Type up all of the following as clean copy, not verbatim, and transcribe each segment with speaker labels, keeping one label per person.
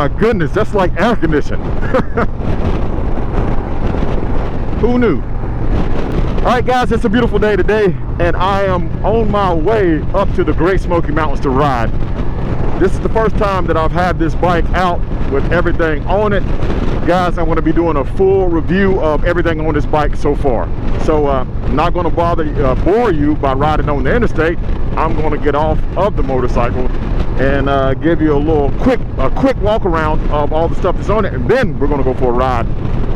Speaker 1: my goodness, that's like air conditioning. Who knew? All right, guys, it's a beautiful day today, and I am on my way up to the Great Smoky Mountains to ride. This is the first time that I've had this bike out with everything on it. Guys, I'm going to be doing a full review of everything on this bike so far. So I'm not going to bore you by riding on the interstate. I'm going to get off of the motorcycle and give you a quick walk around of all the stuff that's on it, and then we're going to go for a ride,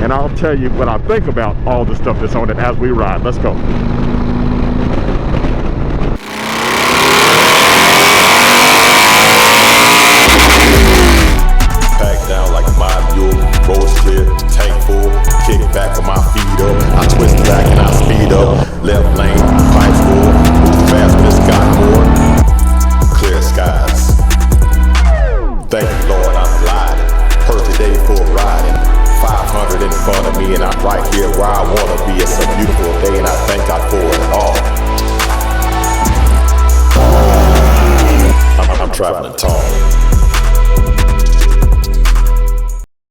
Speaker 1: and I'll tell you what I think about all the stuff that's on it as we ride. Let's go.
Speaker 2: Back down like my mule, roads clear, tank full, kick back with my feet up. I twist back and I speed up. Left lane, pipes full, move fast but it's got more. Clear skies. Thank you, Lord, I'm gliding. Perfect day for riding. 500 in front of me and I'm right here where I want to be. It's a beautiful day and I thank God for it all. I'm traveling tall.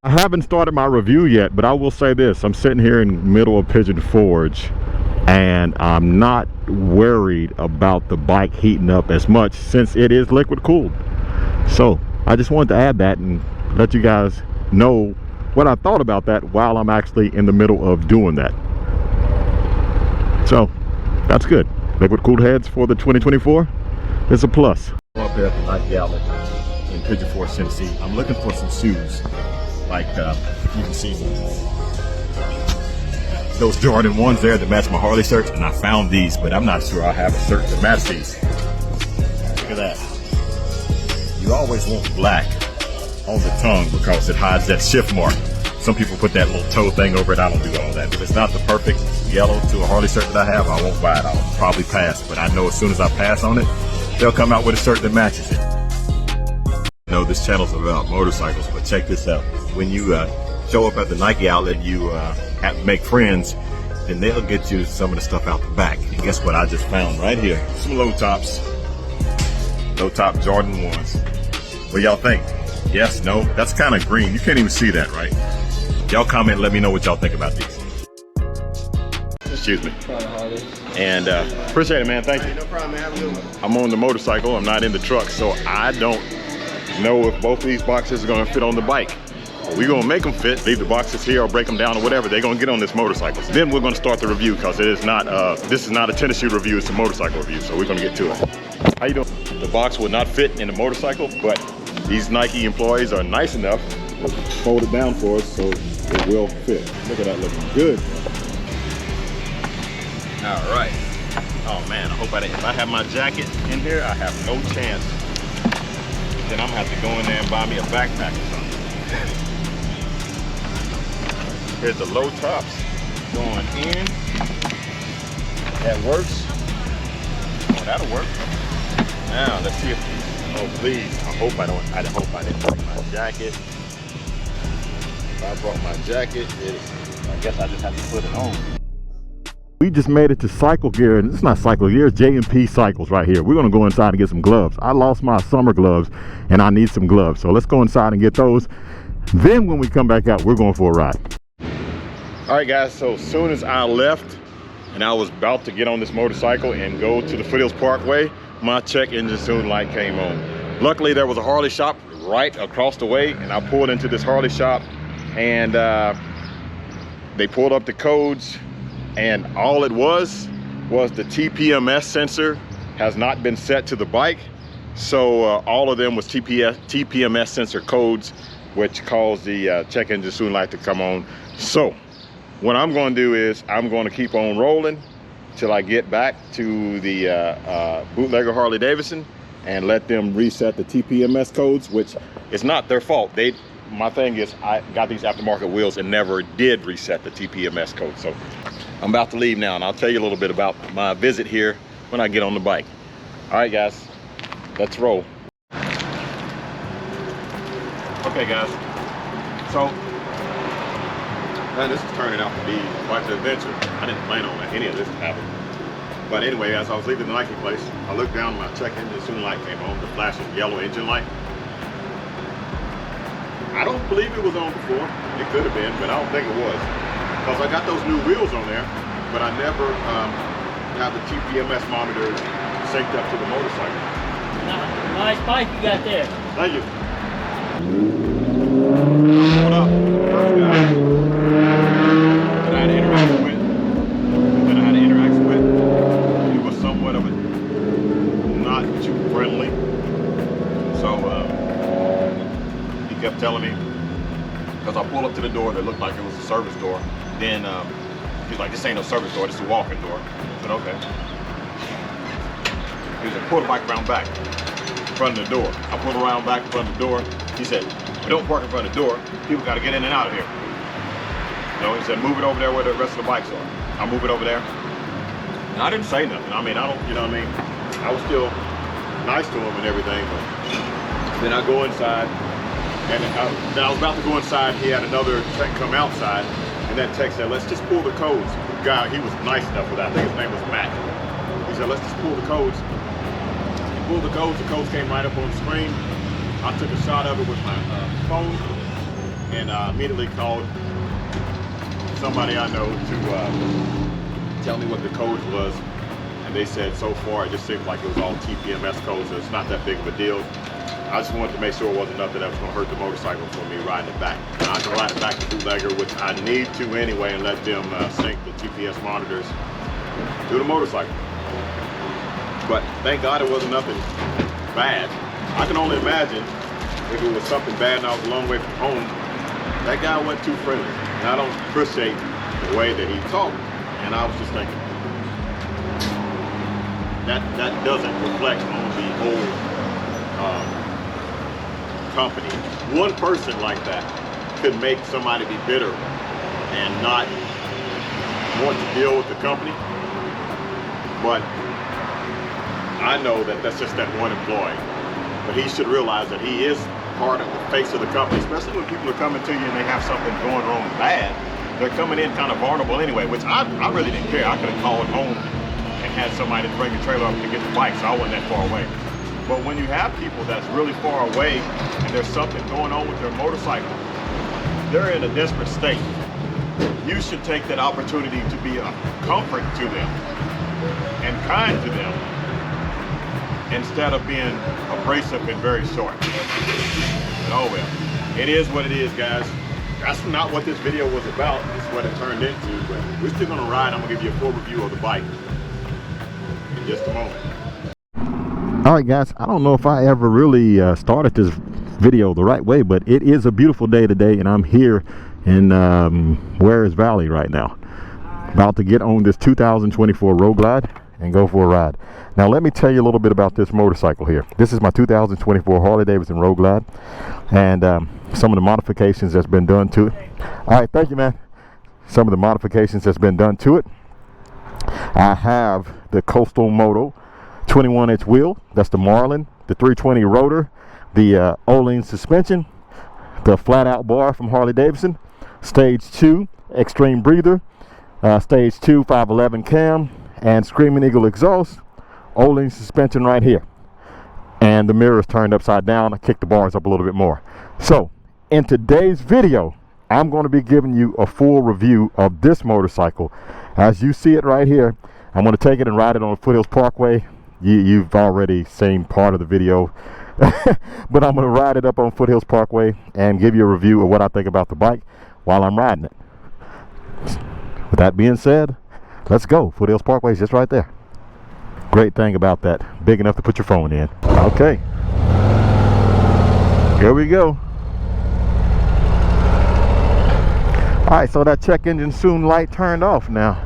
Speaker 1: I haven't started my review yet, but I will say this. I'm sitting here in the middle of Pigeon Forge, and I'm not worried about the bike heating up as much since it is liquid cooled. So I just wanted to add that and let you guys know what I thought about that while I'm actually in the middle of doing that. So that's good. Liquid cooled heads for the 2024 is a plus. Up here at the Nike outlet in Pigeon Forge, Tennessee. I'm looking for some shoes. Like you can see those Jordan 1s there that match my Harley shirt, and I found these, but I'm not sure I have a shirt that match these. Look at that. You always want black on the tongue because it hides that shift mark. Some people put that little toe thing over it. I don't do all that. If it's not the perfect yellow to a Harley shirt that I have, I won't buy it. I'll probably pass, but I know as soon as I pass on it, they'll come out with a shirt that matches it. I know this channel's about motorcycles, but check this out. When you show up at the Nike outlet, you have to make friends, and they'll get you some of the stuff out the back. And guess what I just found right here? Some low top Jordan 1s. What y'all think? Yes, no? That's kind of green. You can't even see that, right? Y'all comment, let me know what y'all think about these. Excuse me. And appreciate it, man. Thank you. No problem, man. Have a good one. I'm on the motorcycle. I'm not in the truck, so I don't know if both of these boxes are going to fit on the bike. We're going to make them fit, leave the boxes here or break them down or whatever. They're going to get on this motorcycle. Then we're going to start the review because it is not, this is not a tennis shoe review, it's a motorcycle review. So we're going to get to it. How you doing? The box will not fit in the motorcycle, but these Nike employees are nice enough to fold it down for us so it will fit. Look at that, looking good. All right. Oh man, I hope if I have my jacket in here, I have no chance. Then I'm gonna have to go in there and buy me a backpack or something. Here's the low tops going in. That works. Oh, that'll work. Now let's see if. Oh please! I hope I didn't bring my jacket. If I brought my jacket, I guess I just have to put it on. We just made it to Cycle Gear, and it's not Cycle Gear, it's J&P Cycles right here. We're gonna go inside and get some gloves. I lost my summer gloves and I need some gloves. So let's go inside and get those. Then when we come back out, we're going for a ride. All right guys, so as soon as I left and I was about to get on this motorcycle and go to the Foothills Parkway, my check engine soon light came on. Luckily there was a Harley shop right across the way, and I pulled into this Harley shop, and they pulled up the codes, and all it was the TPMS sensor has not been set to the bike. So all of them was TPMS sensor codes, which caused the check engine soon light to come on. So what I'm going to do is I'm going to keep on rolling till I get back to the bootlegger Harley-Davidson and let them reset the TPMS codes, which is not their fault. My thing is, I got these aftermarket wheels and never did reset the TPMS code. So I'm about to leave now, and I'll tell you a little bit about my visit here when I get on the bike. All right, guys, let's roll. Okay, guys, so man, this is turning out to be quite an adventure. I didn't plan on any of this to happen. But anyway, as I was leaving the Nike place, I looked down, my check engine soon light came on, the flashing yellow engine light. I don't believe it was on before. It could have been, but I don't think it was. Because I got those new wheels on there, but I never have the TPMS monitor synced up to the motorcycle.
Speaker 3: Nice bike you got there.
Speaker 1: Thank you. What up? First guy that I had interaction with, he was somewhat of a not too friendly. So he kept telling me, because I pulled up to the door that looked like it was a service door. Then he's like, this ain't no service door, this is a walk-in door. I said, okay. He was like, pull the bike around back in front of the door. I pulled around back in front of the door. He said, well, don't park in front of the door. People got to get in and out of here. You know, he said, move it over there where the rest of the bikes are. I'll move it over there. And I didn't say nothing. I mean, I don't, you know what I mean? I was still nice to him and everything, but then I go inside, and then I was about to go inside. He had another tech come outside, and that tech said, let's just pull the codes. The guy, he was nice enough with that. I think his name was Matt. He said, let's just pull the codes. He pulled the codes came right up on the screen. I took a shot of it with my phone, and I immediately called somebody I know to tell me what the codes was. And they said, so far, it just seemed like it was all TPMS codes, so it's not that big of a deal. I just wanted to make sure it wasn't nothing that was going to hurt the motorcycle for me riding it back. And I can ride it back to Bootlegger, which I need to anyway, and let them sync the GPS monitors to the motorcycle. But thank God it wasn't nothing bad. I can only imagine if it was something bad and I was a long way from home. That guy wasn't too friendly. And I don't appreciate the way that he talked. And I was just thinking, that doesn't reflect on the whole company. One person like that could make somebody be bitter and not want to deal with the company. But I know that that's just that one employee. But he should realize that he is part of the face of the company, especially when people are coming to you and they have something going wrong bad. They're coming in kind of vulnerable anyway, which I really didn't care. I could have called home and had somebody to bring the trailer up to get the bike, so I wasn't that far away. But when you have people that's really far away and there's something going on with their motorcycle, they're in a desperate state. You should take that opportunity to be a comfort to them and kind to them, instead of being abrasive and very short. But oh well, it is what it is, guys. That's not what this video was about. It's what it turned into, but we're still gonna ride. I'm gonna give you a full review of the bike in just a moment.
Speaker 4: All right, guys, I don't know if I ever really started this video the right way, but it is a beautiful day today, and I'm here in Warriors Valley right now, about to get on this 2024 Road Glide and go for a ride. Now let me tell you a little bit about this motorcycle here. This is my 2024 Harley-Davidson Road Glide, and some of the modifications that's been done to it. All right, thank you, man. Some of the modifications that's been done to it. I have the Coastal Moto 21-inch wheel. That's the Marlin, the 320 rotor, the Olin suspension, the flat-out bar from Harley-Davidson, Stage 2 extreme breather, Stage 2 511 cam, and Screaming Eagle exhaust, Olin suspension right here. And the mirror is turned upside down. I kicked the bars up a little bit more. So in today's video, I'm going to be giving you a full review of this motorcycle. As you see it right here, I'm going to take it and ride it on Foothills Parkway. You've already seen part of the video, but I'm going to ride it up on Foothills Parkway and give you a review of what I think about the bike while I'm riding it. With that being said, let's go. Foothills Parkway is just right there. Great thing about that, big enough to put your phone in. Okay, here we go. All right, so that check engine soon light turned off now.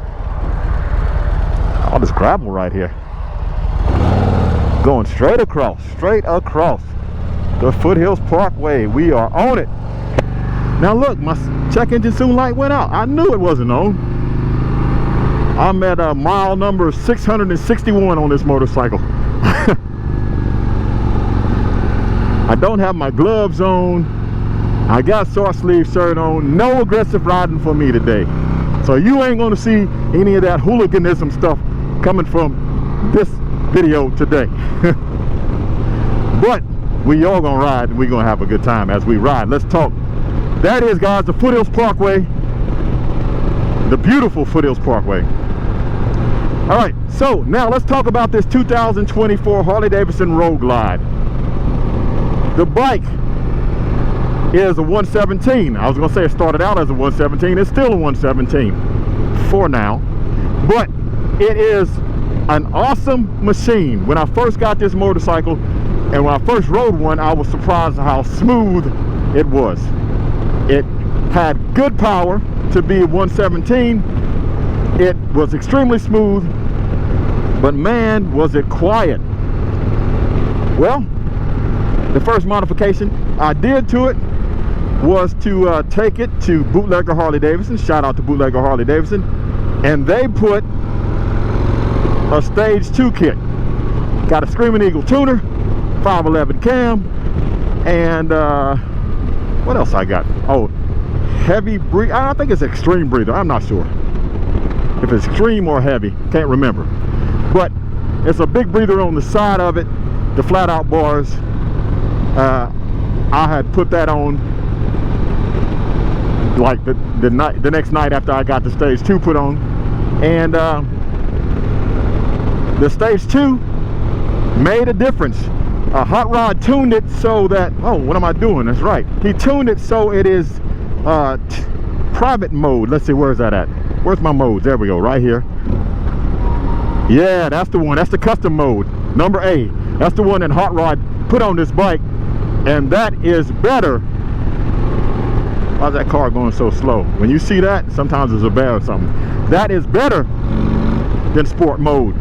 Speaker 4: All this gravel right here. Going straight across the Foothills Parkway. We are on it. Now look, my check engine soon light went out. I knew it wasn't on. I'm at mile number 661 on this motorcycle. I don't have my gloves on. I got short sleeve shirt on. No aggressive riding for me today. So you ain't gonna see any of that hooliganism stuff coming from this video today. But we all gonna ride and we gonna have a good time as we ride. Let's talk that is, guys, the Foothills Parkway, the beautiful Foothills Parkway. All right, so now let's talk about this 2024 Harley-Davidson Road Glide. The bike is a 117. I was gonna say it started out as a 117. It's still a 117 for now, but it is an awesome machine. When I first got this motorcycle and when I first rode one, I was surprised how smooth it was. It had good power to be a 117. It was extremely smooth, but man, was it quiet. Well, the first modification I did to it was to take it to Bootlegger Harley-Davidson. Shout out to Bootlegger Harley-Davidson. And they put a stage 2 kit. Got a Screaming Eagle tuner, 511 cam, and what else I got? Oh, heavy breather. I think it's extreme breather. I'm not sure if it's extreme or heavy. Can't remember. But it's a big breather on the side of it. The flat out bars. I had put that on like the next night after I got the stage 2 put on, and the stage 2 made a difference. Hot Rod tuned it so that, oh, what am I doing? That's right, he tuned it so it is private mode. Let's see, where's that at? Where's my modes? There we go, right here. Yeah, that's the one. That's the custom mode, number A. That's the one that Hot Rod put on this bike, and that is better. Why's that car going so slow? When you see that, sometimes it's a bear or something. That is better than sport mode.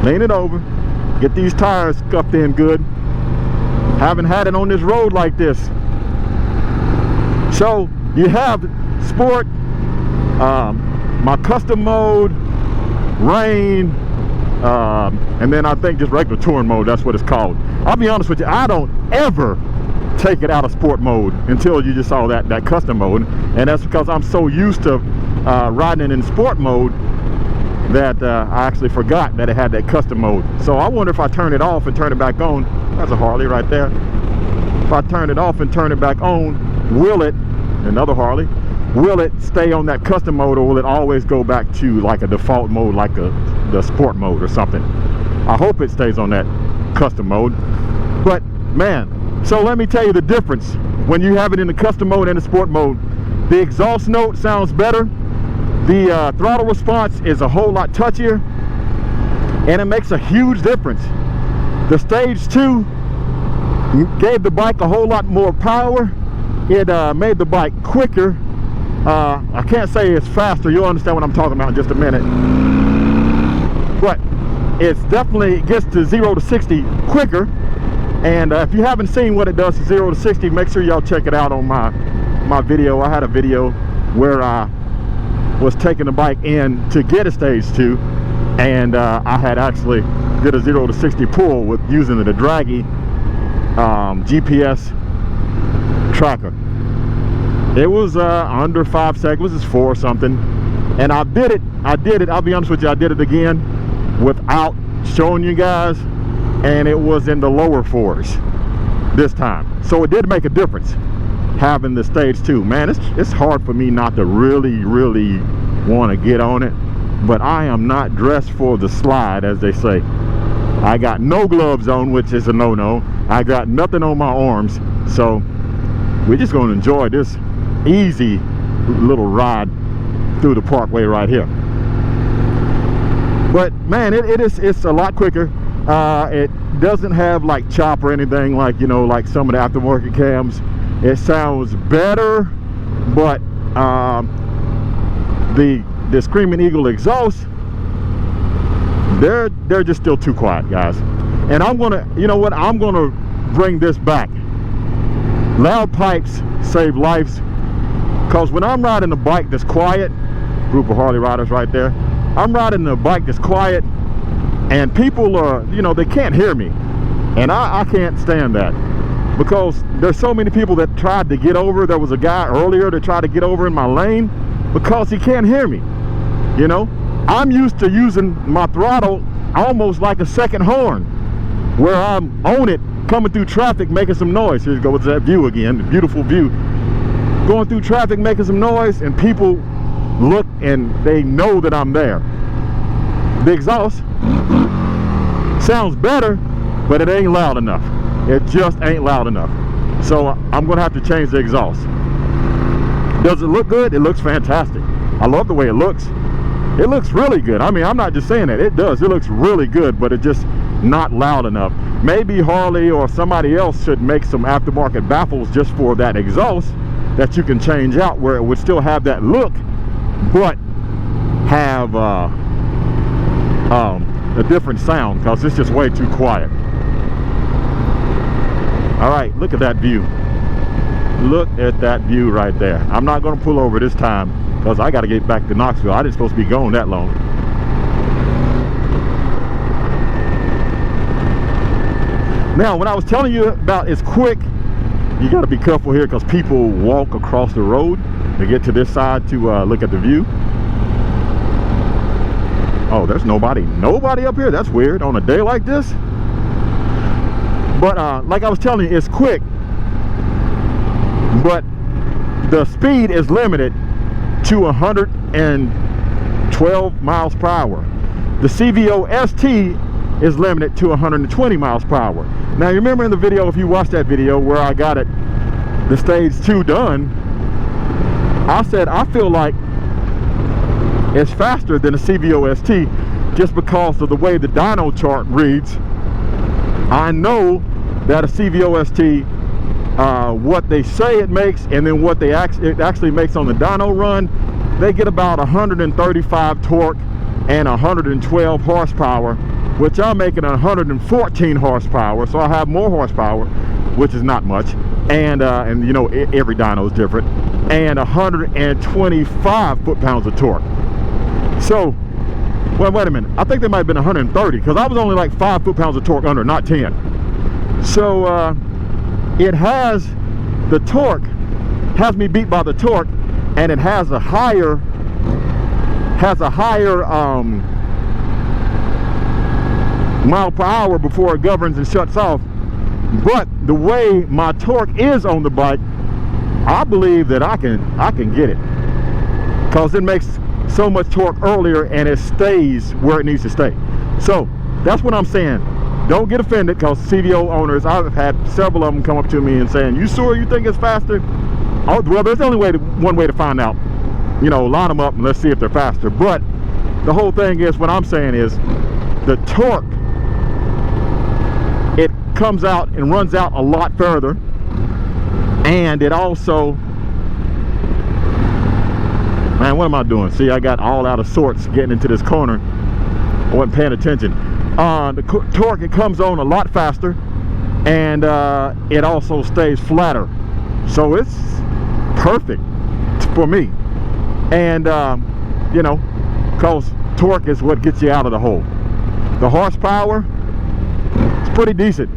Speaker 4: Lean it over, get these tires scuffed in good. Haven't had it on this road like this. So you have sport, my custom mode, rain, and then I think just regular touring mode. That's what it's called. I'll be honest with you, I don't ever take it out of sport mode until you just saw that custom mode, and that's because I'm so used to riding in sport mode that I actually forgot that it had that custom mode. So I wonder if I turn it off and turn it back on. That's a Harley right there. If I turn it off and turn it back on, will it, another Harley, will it stay on that custom mode, or will it always go back to like a default mode, like the sport mode or something? I hope it stays on that custom mode. But man, so let me tell you the difference when you have it in the custom mode and the sport mode. The exhaust note sounds better. The throttle response is a whole lot touchier, and it makes a huge difference. The stage 2 gave the bike a whole lot more power. It made the bike quicker. I can't say it's faster. You'll understand what I'm talking about in just a minute. But it's definitely gets to 0 to 60 quicker. And if you haven't seen what it does to 0 to 60, make sure y'all check it out on my video. I had a video where I was taking the bike in to get a stage 2, and I had actually did a 0 to 60 pull with using the Draggy GPS tracker. It was under 5 seconds. It was 4 or something, and I did it. I'll be honest with you, I did it again without showing you guys, and it was in the lower 4s this time. So it did make a difference having the stage 2. Man, it's hard for me not to really want to get on it, but I am not dressed for the slide, as they say. I got no gloves on, which is a no-no. I got nothing on my arms, so we're just going to enjoy this easy little ride through the parkway right here. But man, it's a lot quicker. It doesn't have like chop or anything like, you know, like some of the aftermarket cams. It sounds better, but the Screaming Eagle exhaust, they're just still too quiet, guys. And I'm gonna, you know what, I'm gonna bring this back. Loud pipes save lives, because when I'm riding a bike that's quiet, group of Harley riders right there, I'm riding a bike that's quiet, and people are, you know, they can't hear me, and I can't stand that, because there's so many people that tried to get over. There was a guy earlier that tried to get over in my lane because he can't hear me. You know, I'm used to using my throttle almost like a second horn, where I'm on it coming through traffic making some noise. Here goes that view again, the beautiful view. Going through traffic making some noise, and people look and they know that I'm there. The exhaust sounds better, but it ain't loud enough. It just ain't loud enough. So I'm gonna have to change the exhaust. Does it look good? It looks fantastic. I love the way it looks. It looks really good. I mean, I'm not just saying that. It does. It looks really good, but it's just not loud enough. Maybe Harley or somebody else should make some aftermarket baffles just for that exhaust that you can change out, where it would still have that look, but have a different sound, because it's just way too quiet. All right, look at that view. Look at that view right there. I'm not going to pull over this time because I got to get back to Knoxville. I didn't supposed to be gone that long. Now, when I was telling you about it's quick, you got to be careful here because people walk across the road to get to this side to look at the view. Oh, there's nobody up here. That's weird on a day like this. But like I was telling you, it's quick, but the speed is limited to 112 miles per hour. The CVO ST is limited to 120 miles per hour. Now, you remember in the video, if you watched that video where I got it, the stage 2 done, I said I feel like it's faster than the CVO ST just because of the way the dyno chart reads. I know that a CVO ST, what they say it makes and then what it actually makes on the dyno run, they get about 135 torque and 112 horsepower, which I'm making 114 horsepower, so I have more horsepower, which is not much, and you know, every dyno is different, and 125 foot-pounds of torque. So, well, wait a minute, I think they might have been 130, because I was only like 5 foot-pounds of torque under, not 10. So it has the torque, has me beat by the torque, and it has a higher mile per hour before it governs and shuts off. But the way my torque is on the bike, I believe that I can get it, because it makes so much torque earlier and it stays where it needs to stay. So that's what I'm saying. Don't get offended, because CVO owners, I've had several of them come up to me and saying, "You sure you think it's faster?" Oh, well, there's only one way to find out. You know, line them up and let's see if they're faster. But the whole thing is, what I'm saying is, the torque, it comes out and runs out a lot further, and it also, man, what am I doing? See, I got all out of sorts getting into this corner. I wasn't paying attention. The torque, it comes on a lot faster, and it also stays flatter, so it's perfect for me. And you know, because torque is what gets you out of the hole. The horsepower, it's pretty decent.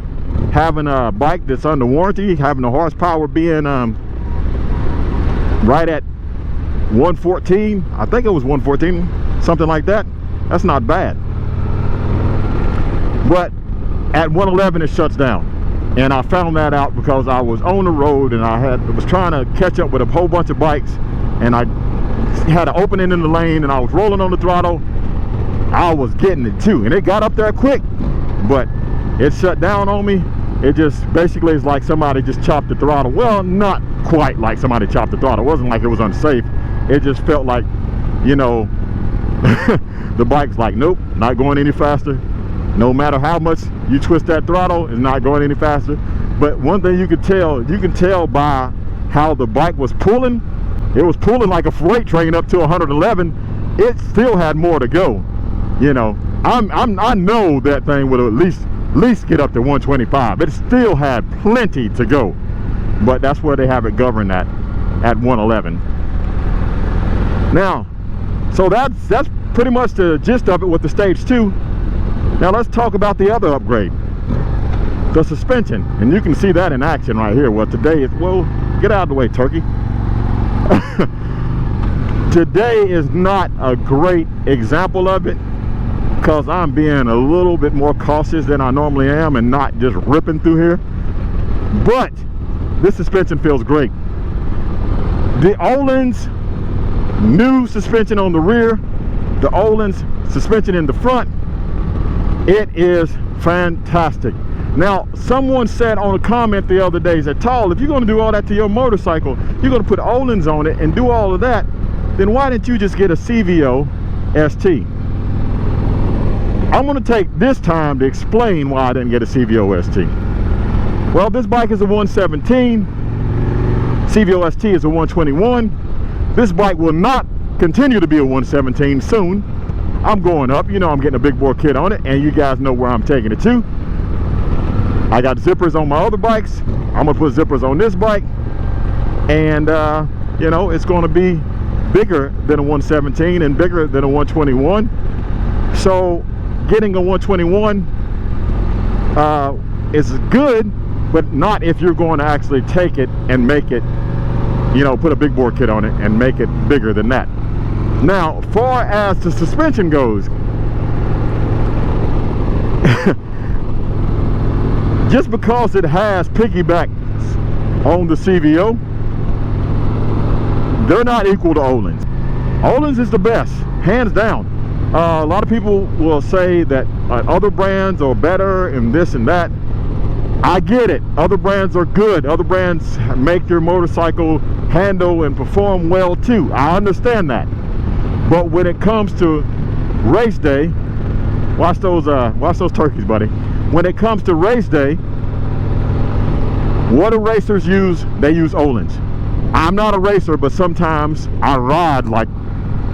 Speaker 4: Having a bike that's under warranty, having the horsepower being right at 114, I think it was 114, something like that, that's not bad. But at 111 it shuts down, and I found that out because I was on the road and I was trying to catch up with a whole bunch of bikes, and I had an opening in the lane and I was rolling on the throttle. I was getting it too, and it got up there quick, but it shut down on me. It just basically is like somebody just chopped the throttle. Well, not quite like somebody chopped the throttle. It wasn't like it was unsafe. It just felt like, you know, the bike's like, nope, not going any faster. No matter how much you twist that throttle, it's not going any faster. But one thing you can tell by how the bike was pulling. It was pulling like a freight train up to 111. It still had more to go. You know, I know that thing would at least get up to 125. It still had plenty to go, but that's where they have it governed at 111. Now, so that's pretty much the gist of it with the stage 2. Now let's talk about the other upgrade, the suspension, and you can see that in action right here. Well, today is, well, get out of the way, turkey. Today is not a great example of it, because I'm being a little bit more cautious than I normally am and not just ripping through here. But this suspension feels great. The Öhlins new suspension on the rear, the Öhlins suspension in the front, it is fantastic. Now, someone said on a comment the other day, said, Tall, if you're going to do all that to your motorcycle, you're going to put Öhlins on it and do all of that, then why didn't you just get a CVO ST? I'm going to take this time to explain why I didn't get a CVO ST. Well, this bike is a 117. CVO ST is a 121. This bike will not continue to be a 117 soon. I'm going up. You know, I'm getting a big bore kit on it, and you guys know where I'm taking it to. I got zippers on my other bikes. I'm going to put zippers on this bike. And, you know, it's going to be bigger than a 117 and bigger than a 121. So getting a 121 is good, but not if you're going to actually take it and make it, you know, put a big bore kit on it and make it bigger than that. Now, far as the suspension goes, just because it has piggybacks on the CVO, they're not equal to Öhlins. Öhlins is the best, hands down. A lot of people will say that other brands are better and this and that. I get it. Other brands are good. Other brands make your motorcycle handle and perform well too. I understand that. But when it comes to race day, watch those turkeys, buddy. When it comes to race day, what do racers use? They use Öhlins. I'm not a racer, but sometimes I ride like,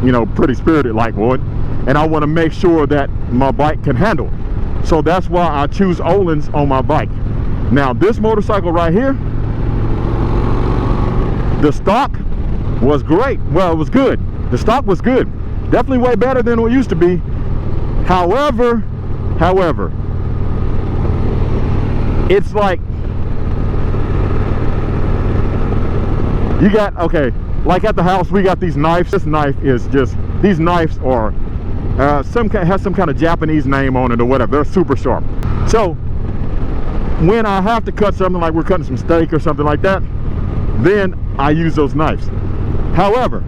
Speaker 4: you know, pretty spirited like one, and I want to make sure that my bike can handle. So that's why I choose Öhlins on my bike. Now this motorcycle right here, the stock was great. Well, it was good. The stock was good. Definitely way better than it used to be. However, it's like, you got, okay, like at the house we got these knives. This knife is just, these knives are has some kind of Japanese name on it or whatever. They're super sharp. So when I have to cut something, like we're cutting some steak or something like that, then I use those knives. However,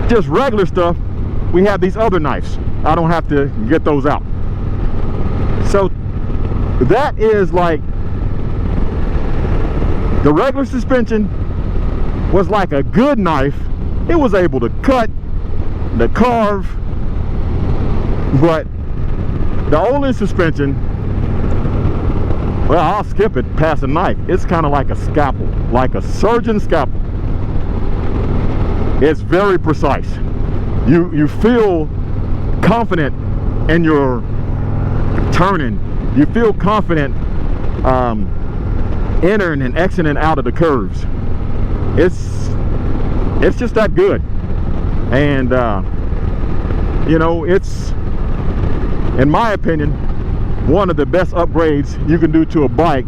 Speaker 4: just regular stuff, we have these other knives. I don't have to get those out. So that is like, the regular suspension was like a good knife. It was able to cut, to carve, but the Öhlins suspension, well, I'll skip it past a knife. It's kind of like a scalpel, like a surgeon's scalpel. It's very precise. You feel confident in your turning. You feel confident entering and exiting out of the curves. It's just that good. And you know, it's, in my opinion, one of the best upgrades you can do to a bike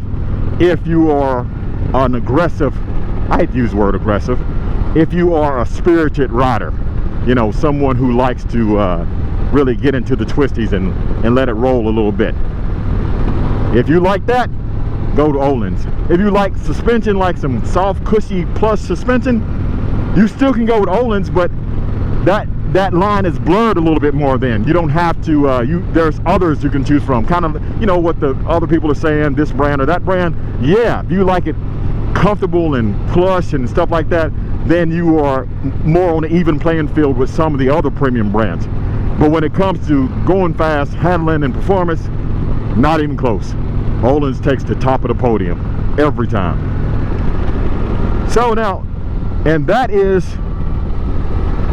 Speaker 4: if you are an aggressive, I hate to use the word aggressive, if you are a spirited rider, you know, someone who likes to really get into the twisties and let it roll a little bit. If you like that, go to Öhlins. If you like suspension, like some soft, cushy plus suspension, you still can go with Öhlins, but that line is blurred a little bit more. Then you don't have to, there's others you can choose from, kind of, you know, what the other people are saying, this brand or that brand. Yeah, if you like it comfortable and plush and stuff like that, then you are more on an even playing field with some of the other premium brands. But when it comes to going fast, handling, and performance, not even close. Öhlins takes the top of the podium every time. So now, and that is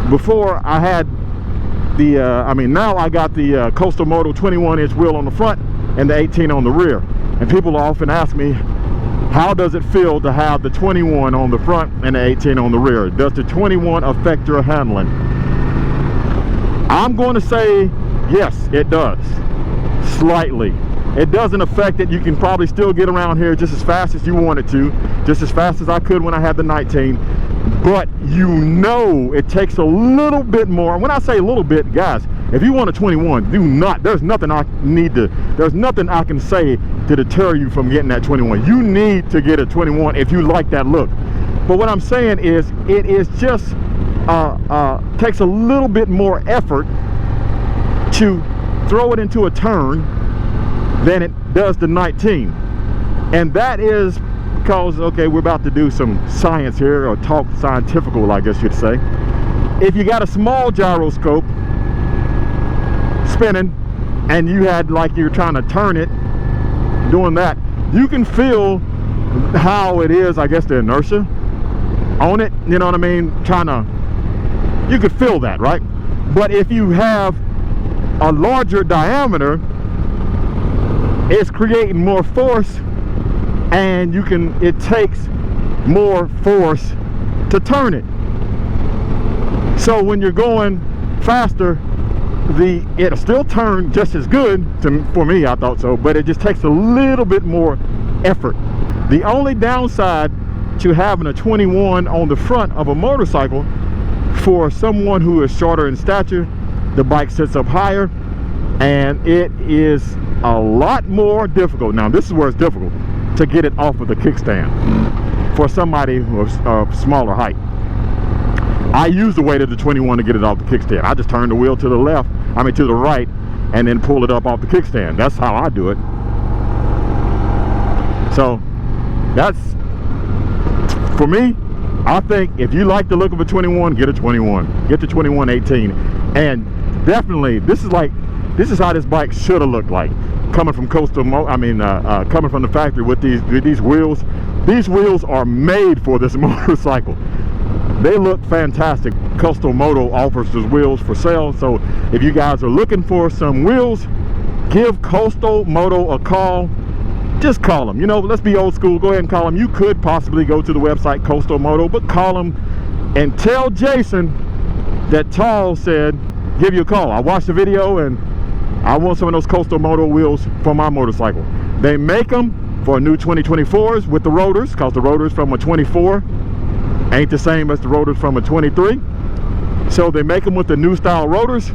Speaker 4: before I had the, now I got the Coastal Moto 21-inch wheel on the front and the 18 on the rear. And people often ask me, how does it feel to have the 21 on the front and the 18 on the rear? Does the 21 affect your handling? I'm going to say yes, it does. Slightly. It doesn't affect it. You can probably still get around here just as fast as you wanted to, just as fast as I could when I had the 19. But you know, it takes a little bit more. When I say a little bit, guys, If you want a 21, do not. There's nothing I can say to deter you from getting that 21. You need to get a 21 if you like that look. But what I'm saying is, it is just takes a little bit more effort to throw it into a turn than it does the 19. And that is because, okay, we're about to do some science here, or talk scientifical, I guess you'd say. If you got a small gyroscope spinning and you had, like, you're trying to turn it, doing that, you can feel how it is, I guess, the inertia on it, you know what I mean? You could feel that, right? But if you have a larger diameter, it's creating more force, and it takes more force to turn it. So when you're going faster, it'll still turn just as good, for me, I thought so, but it just takes a little bit more effort. The only downside to having a 21 on the front of a motorcycle, for someone who is shorter in stature, the bike sits up higher, and it is a lot more difficult. Now, this is where it's difficult to get it off of the kickstand for somebody who's of smaller height. I use the weight of the 21 to get it off the kickstand. I just turn the wheel to the left, to the right, and then pull it up off the kickstand. That's how I do it. So that's, for me, I think if you like the look of a 21, get a 21. Get the 2118. And definitely, this is how this bike should have looked like. Coming from coming from the factory with these wheels. These wheels are made for this motorcycle. They look fantastic. Coastal Moto offers those wheels for sale. So if you guys are looking for some wheels, give Coastal Moto a call. Just call them. Let's be old school. Go ahead and call them. You could possibly go to the website Coastal Moto, but call them and tell Jason that Tall said give you a call. I watched the video and I want some of those Coastal Moto wheels for my motorcycle. They make them for new 2024s with the rotors, because the rotors from a 24 ain't the same as the rotors from a 23. So they make them with the new style rotors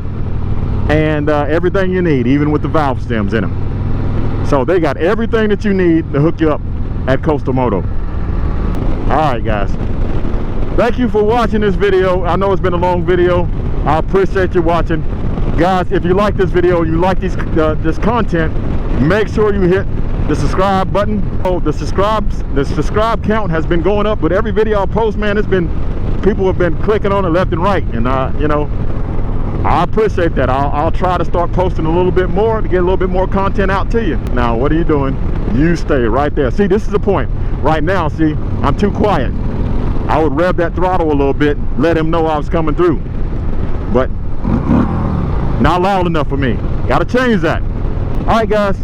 Speaker 4: and everything you need, even with the valve stems in them. So they got everything that you need to hook you up at Coastal Moto. Alright guys, thank you for watching this video. I know it's been a long video. I appreciate you watching. Guys, if you like this video, you like this content, make sure you hit the subscribe button. Oh, the subscribe count has been going up with every video I post, man. People have been clicking on it left and right, and I appreciate that. I'll try to start posting a little bit more to get a little bit more content out to you. Now, what are you doing? You stay right there. See, this is the point. Right now, see, I'm too quiet. I would rev that throttle a little bit, let him know I was coming through, but not loud enough for me. Gotta change that. Alright guys,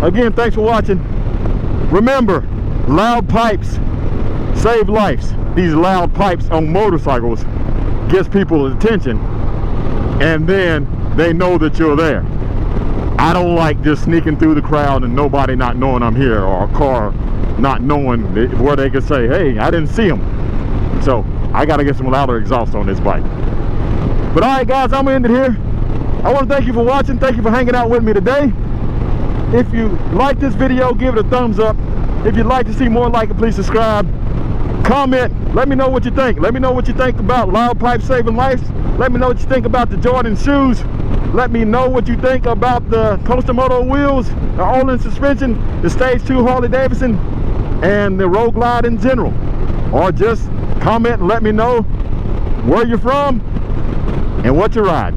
Speaker 4: again, thanks for watching. Remember, loud pipes save lives. These loud pipes on motorcycles gets people's attention, and then they know that you're there. I don't like just sneaking through the crowd and nobody not knowing I'm here, or a car not knowing where they can say, hey, I didn't see him. So I gotta get some louder exhaust on this bike. But alright guys, I'm gonna end it here. I want to thank you for watching. Thank you for hanging out with me today. If you like this video, give it a thumbs up. If you'd like to see more like it, please subscribe. Comment. Let me know what you think. Let me know what you think about loud pipe saving lives. Let me know what you think about the Jordan shoes. Let me know what you think about the Coastal Moto wheels, the all-in suspension, the Stage 2 Harley-Davidson, and the Road Glide in general. Or just comment and let me know where you're from and what you ride.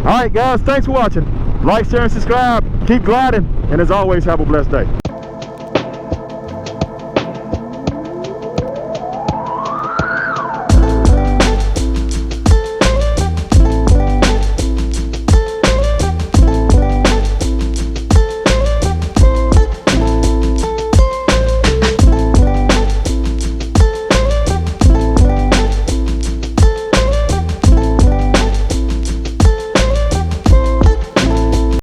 Speaker 4: Alright guys, thanks for watching. Like, share, and subscribe. Keep gliding, and as always, have a blessed day.